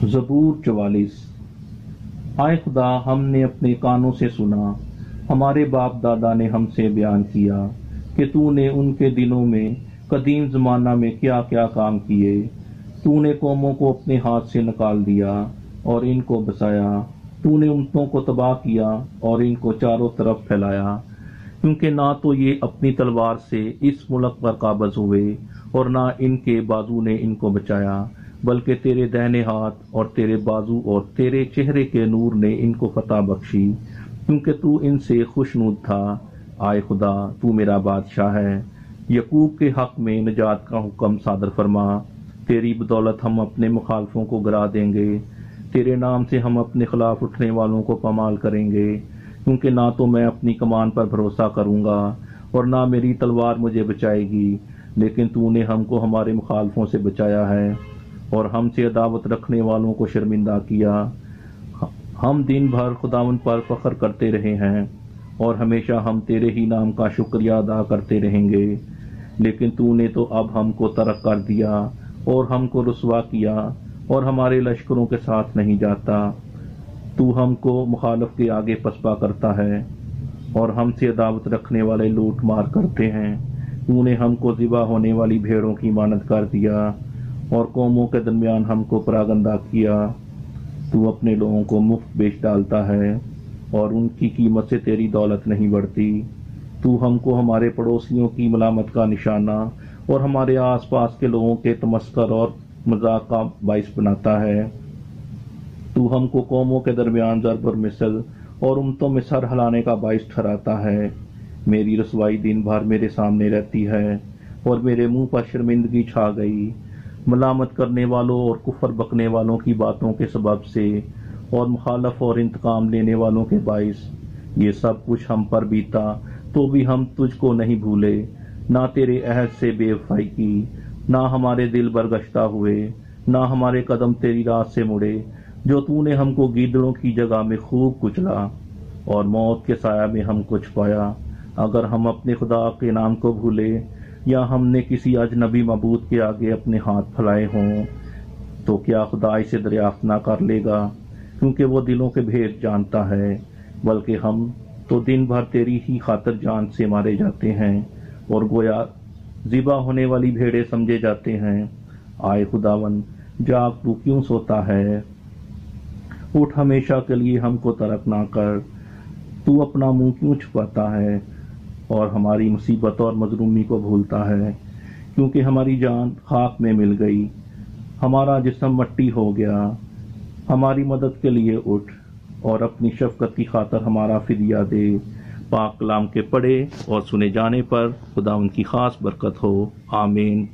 زبور 44۔ آئے خدا، ہم نے اپنے کانوں سے سنا، ہمارے باپ دادا نے ہم سے بیان کیا کہ تو نے ان کے دلوں میں قدیم زمانہ میں کیا کیا کام کیے۔ تو نے قوموں کو اپنے ہاتھ سے نکال دیا اور ان کو بسایا۔ تو نے امتوں کو تباہ کیا اور ان کو چاروں طرف پھیلایا، کیونکہ نہ تو یہ اپنی تلوار سے اس ملک پر قابض ہوئے اور نہ ان کے بازو نے ان کو بچایا، بلکہ تیرے دہنے ہاتھ اور تیرے بازو اور تیرے چہرے کے نور نے ان کو فتح بخشی، کیونکہ تو ان سے خوشنود تھا۔ آئے خدا، تو میرا بادشاہ ہے، یعقوب کے حق میں نجات کا حکم صادر فرما۔ تیری بدولت ہم اپنے مخالفوں کو گرا دیں گے، تیرے نام سے ہم اپنے خلاف اٹھنے والوں کو پامال کریں گے، کیونکہ نہ تو میں اپنی کمان پر بھروسہ کروں گا اور نہ میری تلوار مجھے بچائے گی، لیکن تو نے ہم کو ہمارے مخالفوں سے بچایا ہے اور ہم سے عداوت رکھنے والوں کو شرمندہ کیا۔ ہم دن بھر خداوند پر فخر کرتے رہے ہیں اور ہمیشہ ہم تیرے ہی نام کا شکریہ ادا کرتے رہیں گے، لیکن تو نے تو اب ہم کو ترک کر دیا اور ہم کو رسوا کیا اور ہمارے لشکروں کے ساتھ نہیں جاتا۔ تو ہم کو مخالف کے آگے پسپا کرتا ہے اور ہم سے عداوت رکھنے والے لوٹ مار کرتے ہیں۔ تو نے ہم کو ذبح ہونے والی بھیڑوں کی مانند کر دیا اور قوموں کے درمیان ہم کو پراگندہ کیا۔ تو اپنے لوگوں کو مفت بیچ ڈالتا ہے اور ان کی قیمت سے تیری دولت نہیں بڑھتی۔ تو ہم کو ہمارے پڑوسیوں کی ملامت کا نشانہ اور ہمارے آس پاس کے لوگوں کے تمسخر اور مذاق کا باعث بناتا ہے۔ تو ہم کو قوموں کے درمیان ضرب اور مثل اور امتوں میں سر ہلانے کا باعث ٹھہراتا ہے۔ میری رسوائی دن بھر میرے سامنے رہتی ہے اور میرے منہ پر شرمندگی چھا گئی۔ ملامت کرنے والوں اور کفر بکنے والوں کی باتوں کے سبب سے اور مخالف اور انتقام لینے والوں کے باعث یہ سب کچھ ہم پر بیتا، تو بھی ہم تجھ کو نہیں بھولے، نہ تیرے عہد سے بے وفائی کی، نہ ہمارے دل برگشتہ ہوئے، نہ ہمارے قدم تیری راہ سے مڑے۔ جو تو نے ہم کو گیدڑوں کی جگہ میں خوب کچلا اور موت کے سایہ میں ہم کو چھپایا۔ اگر ہم اپنے خدا کے نام کو بھولے یا ہم نے کسی اجنبی معبود کے آگے اپنے ہاتھ پھیلائے ہوں، تو کیا خدا اسے دریافت نہ کر لے گا؟ کیونکہ وہ دلوں کے بھید جانتا ہے۔ بلکہ ہم تو دن بھر تیری ہی خاطر جان سے مارے جاتے ہیں اور گویا ذبح ہونے والی بھیڑیں سمجھے جاتے ہیں۔ آئے خداوند، جاگ، تو کیوں سوتا ہے؟ اٹھ، ہمیشہ کے لیے ہم کو ترک نہ کر۔ تو اپنا منہ کیوں چھپاتا ہے اور ہماری مصیبت اور مظلومی کو بھولتا ہے؟ کیونکہ ہماری جان خاک میں مل گئی، ہمارا جسم مٹی ہو گیا۔ ہماری مدد کے لیے اٹھ اور اپنی شفقت کی خاطر ہمارا فدیہ دے۔ پاک کلام کے پڑھے اور سنے جانے پر خداوند کی خاص برکت ہو۔ آمین۔